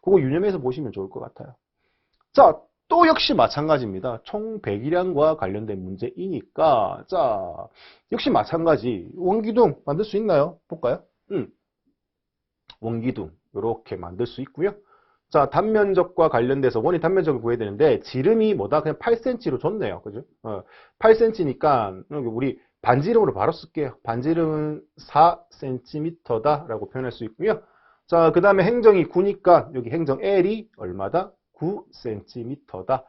그거 유념해서 보시면 좋을 것 같아요. 자, 또 역시 마찬가지입니다. 총 배기량과 관련된 문제이니까, 자, 역시 마찬가지. 원기둥 만들 수 있나요? 볼까요? 원기둥 이렇게 만들 수 있고요. 자, 단면적과 관련돼서 원이 단면적을 구해야 되는데 지름이 뭐다? 그냥 8cm로 줬네요. 그죠? 8cm니까 우리 반지름으로 바로 쓸게요. 반지름은 4cm다 라고 표현할 수 있고요. 자, 그 다음에 행정이 9니까 여기 행정 L이 얼마다? 9cm다.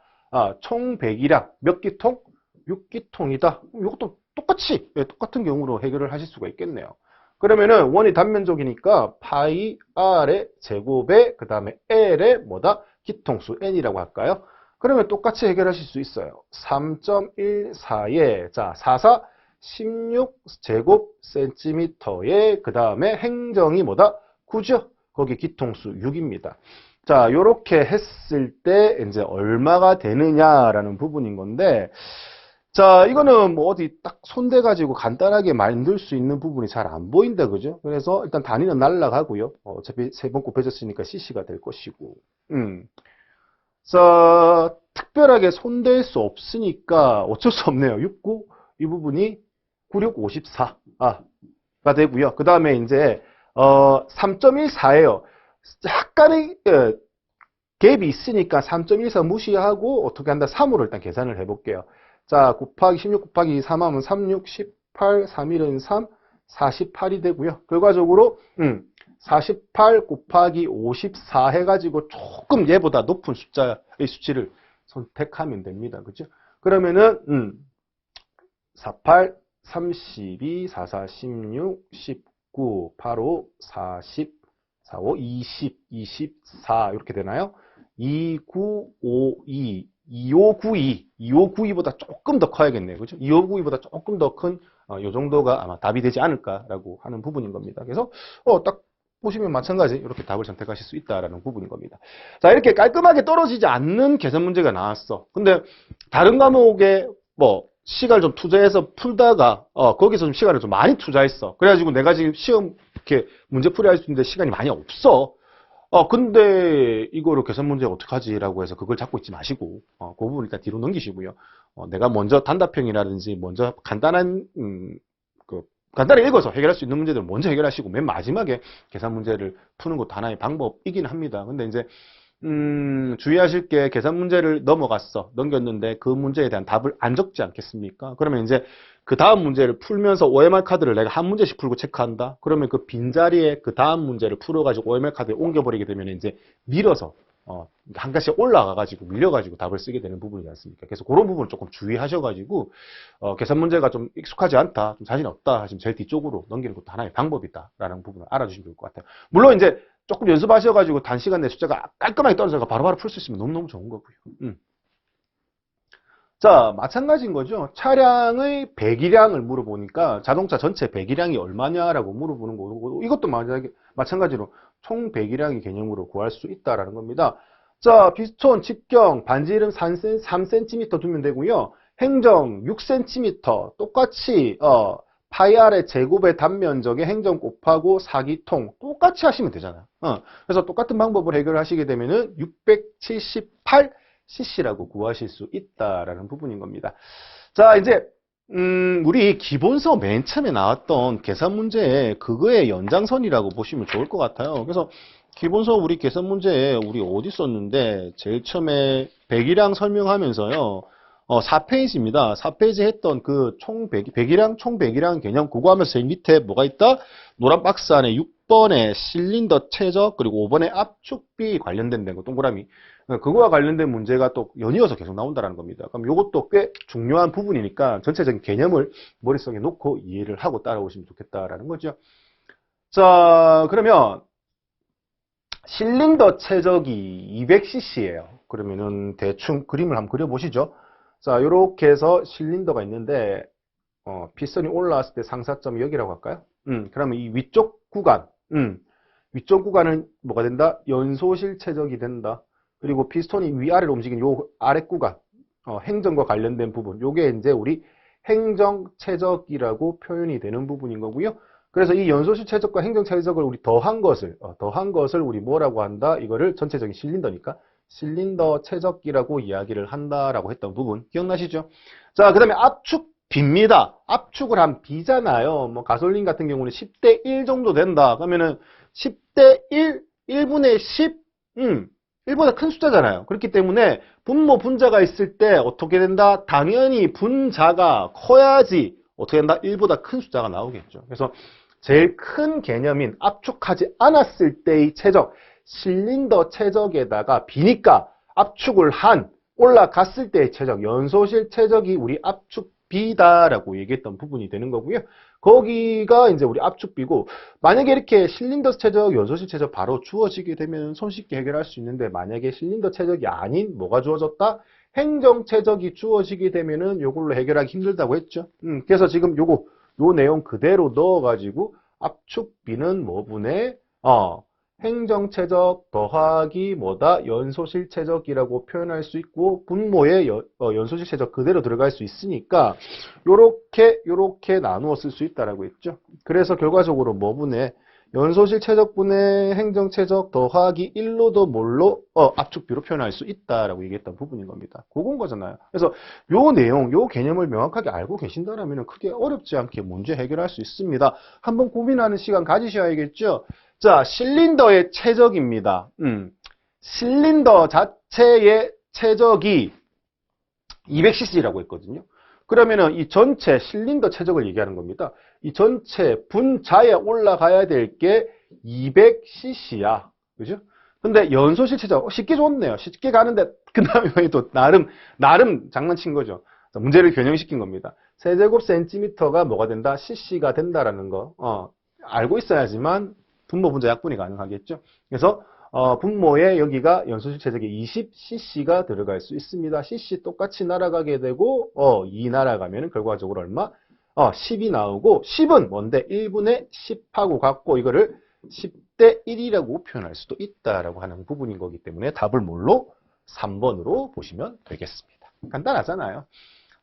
총 배기량 몇 기통? 6기통이다. 이것도 똑같이 똑같은 경우로 해결을 하실 수가 있겠네요. 그러면은 원이 단면적이니까 파이 r의 제곱에 그 다음에 l의 뭐다? 기통수 n이라고 할까요? 그러면 똑같이 해결하실 수 있어요. 3.14에 자 44 16제곱 센티미터에 그 다음에 행정이 뭐다? 9죠. 거기 기통수 6입니다. 자, 요렇게 했을 때 이제 얼마가 되느냐라는 부분인 건데, 자, 이거는 뭐 어디 딱 손대가지고 간단하게 만들 수 있는 부분이 잘 안 보인다, 그죠? 그래서 일단 단위는 날라가고요. 어차피 3번 곱해졌으니까 cc가 될 것이고. 자, 특별하게 손댈 수 없으니까 어쩔 수 없네요. 69, 이 부분이 96, 54가 되고요. 그 다음에 이제 3.14예요. 약간의 갭이 있으니까 3.14 무시하고 어떻게 한다? 3으로 일단 계산을 해볼게요. 자, 16 곱하기 3 하면 36, 18, 3일은 3, 48이 되고요. 결과적으로 48 곱하기 54 해가지고 조금 얘보다 높은 숫자의 수치를 선택하면 됩니다. 그죠? 그러면은 48, 32, 44, 16, 19, 85, 40, 45, 20, 24 이렇게 되나요? 2952 2592, 2592보다 조금 더 커야겠네요. 그죠? 2592보다 조금 더 큰, 요 정도가 아마 답이 되지 않을까라고 하는 부분인 겁니다. 그래서, 딱 보시면 마찬가지, 이렇게 답을 선택하실 수 있다라는 부분인 겁니다. 자, 이렇게 깔끔하게 떨어지지 않는 계산 문제가 나왔어. 근데, 다른 과목에, 시간을 좀 투자해서 풀다가, 거기서 좀 시간을 좀 많이 투자했어. 그래가지고 내가 지금 시험, 이렇게 문제 풀이 할 수 있는데 시간이 많이 없어. 근데 이거를 계산 문제 어떡하지라고 해서 그걸 잡고 있지 마시고 그 부분 일단 뒤로 넘기시고요. 내가 먼저 단답형이라든지 먼저 간단히 읽어서 해결할 수 있는 문제들을 먼저 해결하시고 맨 마지막에 계산 문제를 푸는 것도 하나의 방법이긴 합니다. 근데 이제 주의하실 게 계산 문제를 넘겼는데 그 문제에 대한 답을 안 적지 않겠습니까? 그러면 이제 그 다음 문제를 풀면서 OMR 카드를 내가 한 문제씩 풀고 체크한다? 그러면 그 빈자리에 그 다음 문제를 풀어가지고 OMR 카드에 옮겨버리게 되면 이제 밀어서, 한 가지씩 올라가가지고 밀려가지고 답을 쓰게 되는 부분이지 않습니까? 그래서 그런 부분을 조금 주의하셔가지고, 계산 문제가 좀 익숙하지 않다, 좀 자신 없다 하시면 제일 뒤쪽으로 넘기는 것도 하나의 방법이다라는 부분을 알아주시면 좋을 것 같아요. 물론 이제 조금 연습하셔가지고 단시간 내 숫자가 깔끔하게 떨어져서 바로바로 풀 수 있으면 너무너무 좋은 거고요. 자, 마찬가지인 거죠. 차량의 배기량을 물어보니까 자동차 전체 배기량이 얼마냐라고 물어보는 거고 이것도 마찬가지로 총 배기량의 개념으로 구할 수 있다라는 겁니다. 자, 피스톤, 직경, 반지름 3cm 두면 되고요. 행정 6cm 똑같이 파이 r의 제곱의 단면적의 행정 곱하고 사기통 똑같이 하시면 되잖아요. 그래서 똑같은 방법을 해결하시게 되면은 678cc라고 구하실 수 있다라는 부분인 겁니다. 자, 이제 우리 기본서 맨 처음에 나왔던 계산 문제에 그거의 연장선이라고 보시면 좋을 것 같아요. 그래서 기본서 우리 계산 문제에 우리 어디 썼는데 제일 처음에 배기량 설명하면서요. 4페이지입니다. 4페이지 했던 그 배기량, 총 배기량 개념 그거 하면서 제일 밑에 뭐가 있다? 노란 박스 안에 6번에 실린더 최적 그리고 5번에 압축비 관련된 거 동그라미 그거와 관련된 문제가 또 연이어서 계속 나온다는 겁니다. 그럼 이것도 꽤 중요한 부분이니까 전체적인 개념을 머릿속에 놓고 이해를 하고 따라오시면 좋겠다라는 거죠. 자, 그러면 실린더 최적이 200cc예요. 그러면은 대충 그림을 한번 그려보시죠. 자, 이렇게 해서 실린더가 있는데 피스톤이 올라왔을 때 상사점이 여기라고 할까요? 그러면 이 위쪽 위쪽 구간은 뭐가 된다? 연소실 최적이 된다. 그리고 피스톤이 위아래로 움직이는 요 아래 구간, 행정과 관련된 부분, 요게 이제 우리 행정 최적이라고 표현이 되는 부분인 거고요. 그래서 이 연소실 최적과 행정 최적을 우리 더한 것을 우리 뭐라고 한다? 이거를 전체적인 실린더니까 실린더 최적기라고 이야기를 한다라고 했던 부분 기억나시죠? 자, 그 다음에 압축비입니다. 압축을 한 비잖아요. 뭐 가솔린 같은 경우는 10대 1 정도 된다. 그러면은 10대 1, 1분의 10, 1보다 큰 숫자잖아요. 그렇기 때문에 분모, 분자가 있을 때 어떻게 된다? 당연히 분자가 커야지 어떻게 된다? 1보다 큰 숫자가 나오겠죠. 그래서 제일 큰 개념인 압축하지 않았을 때의 최적, 실린더 최적에다가 비니까 압축을 한 올라갔을 때의 최적, 연소실 최적이 우리 압축비다라고 얘기했던 부분이 되는 거고요. 거기가 이제 우리 압축비고, 만약에 이렇게 실린더 최적, 연소실 최적 바로 주어지게 되면 손쉽게 해결할 수 있는데, 만약에 실린더 최적이 아닌 뭐가 주어졌다? 행정 최적이 주어지게 되면은 요걸로 해결하기 힘들다고 했죠. 그래서 지금 요 내용 그대로 넣어가지고 압축비는 뭐분의 행정 최적 더하기 뭐다? 연소실 최적이라고 표현할 수 있고 분모에 연소실 최적 그대로 들어갈 수 있으니까 요렇게 나누어 쓸 수 있다라고 했죠. 그래서 결과적으로 뭐분의 연소실 최적분의 행정 최적 더하기 1로도 뭘로 압축비로 표현할 수 있다라고 얘기했던 부분인 겁니다. 그건 거잖아요. 그래서 요 내용, 요 개념을 명확하게 알고 계신다라면 크게 어렵지 않게 문제 해결할 수 있습니다. 한번 고민하는 시간 가지셔야겠죠. 자, 실린더의 최적입니다. 실린더 자체의 최적이 200cc라고 했거든요. 그러면은 이 전체 실린더 최적을 얘기하는 겁니다. 이 전체 분자에 올라가야 될 게 200cc야. 그죠? 근데 연소실 최적 쉽게 줬네요. 쉽게 가는데 그 다음에 또 나름 장난친 거죠. 문제를 변형시킨 겁니다. 세제곱 센티미터가 뭐가 된다? cc가 된다라는 거 알고 있어야지만 분모 분자 약분이 가능하겠죠. 그래서 분모에 여기가 연소실 최적에 20cc가 들어갈 수 있습니다. cc 똑같이 날아가게 되고 2 날아가면 결과적으로 얼마? 10이 나오고 10은 뭔데? 1분의 10하고 같고 이거를 10대 1이라고 표현할 수도 있다라고 하는 부분인 거기 때문에 답을 뭘로? 3번으로 보시면 되겠습니다. 간단하잖아요.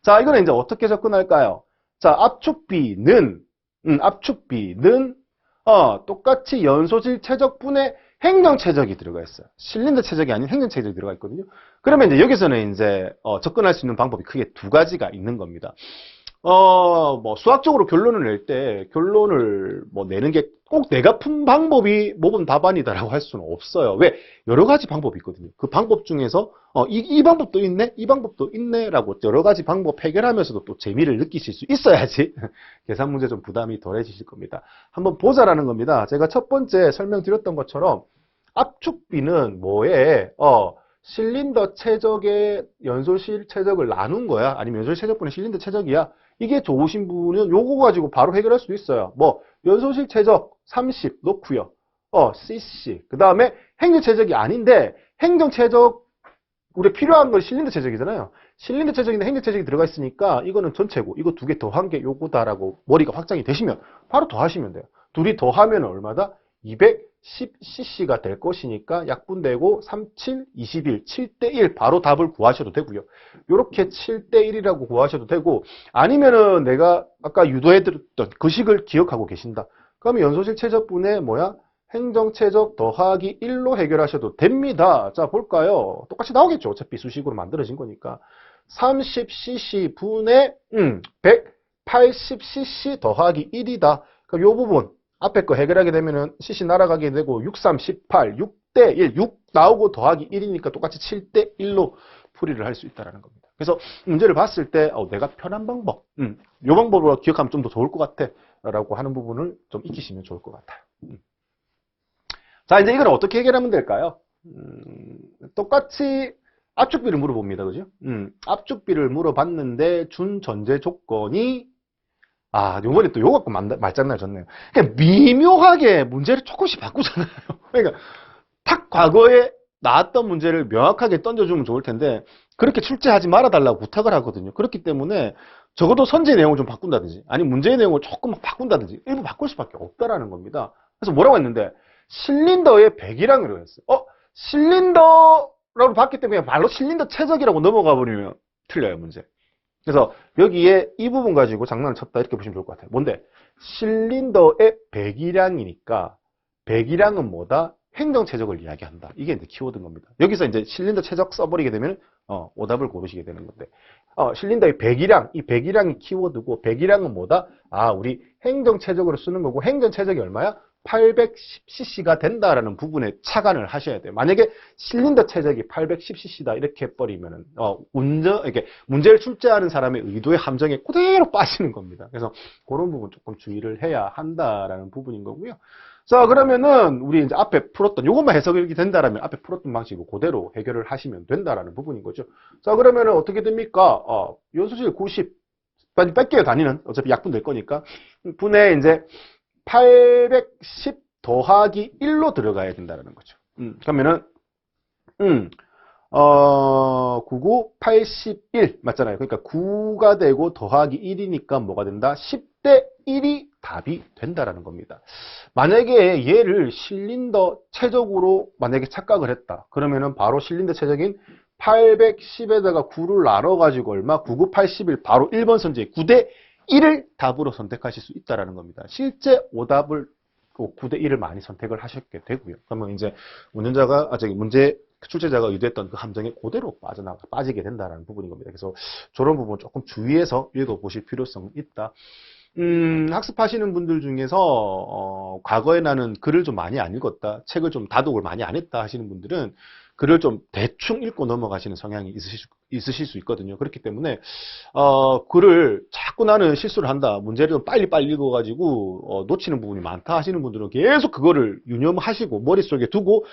자, 이거는 이제 어떻게 접근할까요? 자, 압축비는 똑같이 연소실 최적분의 행정 최적이 들어가 있어요. 실린더 최적이 아닌 행정 최적이 들어가 있거든요. 그러면 이제 여기서는 이제 접근할 수 있는 방법이 크게 두 가지가 있는 겁니다. 뭐 수학적으로 결론을 낼 때 결론을 뭐 내는 게 꼭 내가 푼 방법이 모든 답안이다라고 할 수는 없어요. 왜? 여러 가지 방법이 있거든요. 그 방법 중에서 이 방법도 있네, 이 방법도 있네라고 여러 가지 방법 해결하면서도 또 재미를 느끼실 수 있어야지 계산 문제 좀 부담이 덜해지실 겁니다. 한번 보자라는 겁니다. 제가 첫 번째 설명드렸던 것처럼 압축비는 뭐에 실린더 최적의 연소실 최적을 나눈 거야. 아니면 연소실 최적분의 실린더 최적이야. 이게 좋으신 분은 요거 가지고 바로 해결할 수 있어요. 뭐 연소실 최적 30 놓고요. cc. 그 다음에 행정 최적이 아닌데 행정 최적 우리 필요한 건 실린더 최적이잖아요. 실린더 최적인데 행정 최적이 들어가 있으니까 이거는 전체고 이거 두 개 더한 게 요거다라고 머리가 확장이 되시면 바로 더하시면 돼요. 둘이 더하면 얼마다? 210cc가 될 것이니까 약분되고 37, 21, 7대 1 바로 답을 구하셔도 되고요. 이렇게 7대 1이라고 구하셔도 되고 아니면은 내가 아까 유도해드렸던 그 식을 기억하고 계신다. 그러면 연소실 최적분의 뭐야? 행정 최적 더하기 1로 해결하셔도 됩니다. 자, 볼까요? 똑같이 나오겠죠. 어차피 수식으로 만들어진 거니까. 30cc 분의 180cc 더하기 1이다. 그럼 이 부분 앞에 거 해결하게 되면은 cc 날아가게 되고 6, 3, 18, 6대 1, 6 나오고 더하기 1이니까 똑같이 7대 1로 풀이를 할 수 있다는 겁니다. 그래서 문제를 봤을 때 내가 편한 방법, 이 방법으로 기억하면 좀 더 좋을 것 같아 라고 하는 부분을 좀 익히시면 좋을 것 같아요. 자, 이제 이걸 어떻게 해결하면 될까요? 똑같이 압축비를 물어봅니다. 그죠? 압축비를 물어봤는데 준 전제 조건이 요번에 또 요거 갖고 말장난 졌네요. 그냥 미묘하게 문제를 조금씩 바꾸잖아요. 그러니까 탁 과거에 나왔던 문제를 명확하게 던져주면 좋을 텐데 그렇게 출제하지 말아달라고 부탁을 하거든요. 그렇기 때문에 적어도 선제 내용을 좀 바꾼다든지 아니면 문제의 내용을 조금 바꾼다든지 일부 바꿀 수밖에 없다라는 겁니다. 그래서 뭐라고 했는데 실린더의 100이라고 했어요. 실린더라고 봤기 때문에 말로 실린더 최적이라고 넘어가 버리면 틀려요, 문제. 그래서 여기에 이 부분 가지고 장난을 쳤다 이렇게 보시면 좋을 것 같아요. 뭔데? 실린더의 배기량이니까 배기량은 뭐다? 행정 최적을 이야기한다. 이게 이제 키워드인 겁니다. 여기서 이제 실린더 최적 써버리게 되면 오답을 고르시게 되는 건데 실린더의 배기량, 이 배기량이 키워드고 배기량은 뭐다? 우리 행정 최적으로 쓰는 거고 행정 최적이 얼마야? 810cc가 된다라는 부분에 착안을 하셔야 돼요. 만약에 실린더 최적이 810cc다 이렇게 해버리면은 이렇게 문제를 출제하는 사람의 의도의 함정에 그대로 빠지는 겁니다. 그래서 그런 부분 조금 주의를 해야 한다라는 부분인 거고요. 자, 그러면은 우리 이제 앞에 풀었던 요것만 해석이 된다라면 앞에 풀었던 방식으로 그대로 해결을 하시면 된다라는 부분인 거죠. 자, 그러면은 어떻게 됩니까? 연수실 90 빨리 뺄게요. 단위는 어차피 약분 될 거니까 분의 이제 810 더하기 1로 들어가야 된다는 거죠. 그러면은 99, 81 맞잖아요. 그러니까 9가 되고 더하기 1이니까 뭐가 된다? 10대 1이 답이 된다라는 겁니다. 만약에 얘를 실린더 최적으로 만약에 착각을 했다. 그러면은 바로 실린더 최적인 810에다가 9를 나눠가지고 얼마? 99, 81 바로 1번 선지에 9대 1을 답으로 선택하실 수 있다라는 겁니다. 실제 오답을 9대 1을 많이 선택을 하셨게 되고요. 그러면 이제 출제자가 의도했던 그 함정에 그대로 빠지게 된다는 부분인 겁니다. 그래서 저런 부분 조금 주의해서 읽어보실 필요성이 있다. 학습하시는 분들 중에서 과거에 나는 글을 좀 많이 안 읽었다, 책을 좀 다독을 많이 안 했다 하시는 분들은 글을 좀 대충 읽고 넘어가시는 성향이 있으실 수 있거든요. 그렇기 때문에 글을 자꾸 나는 실수를 한다, 문제를 좀 빨리 읽어가지고 놓치는 부분이 많다 하시는 분들은 계속 그거를 유념하시고 머릿속에 두고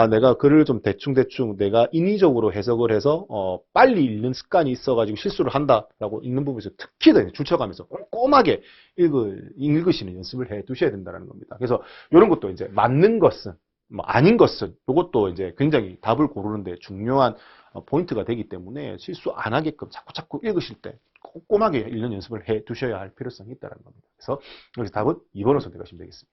내가 글을 좀 대충 내가 인위적으로 해석을 해서 빨리 읽는 습관이 있어가지고 실수를 한다라고 읽는 부분에서 특히 줄쳐가면서 꼼꼼하게 읽으시는 연습을 해 두셔야 된다는 겁니다. 그래서 이런 것도 이제 맞는 것은 아닌 것은 이것도 이제 굉장히 답을 고르는데 중요한 포인트가 되기 때문에 실수 안 하게끔 자꾸 읽으실 때 꼼꼼하게 읽는 연습을 해 두셔야 할 필요성이 있다는 겁니다. 그래서 여기서 답은 2번을 선택하시면 되겠습니다.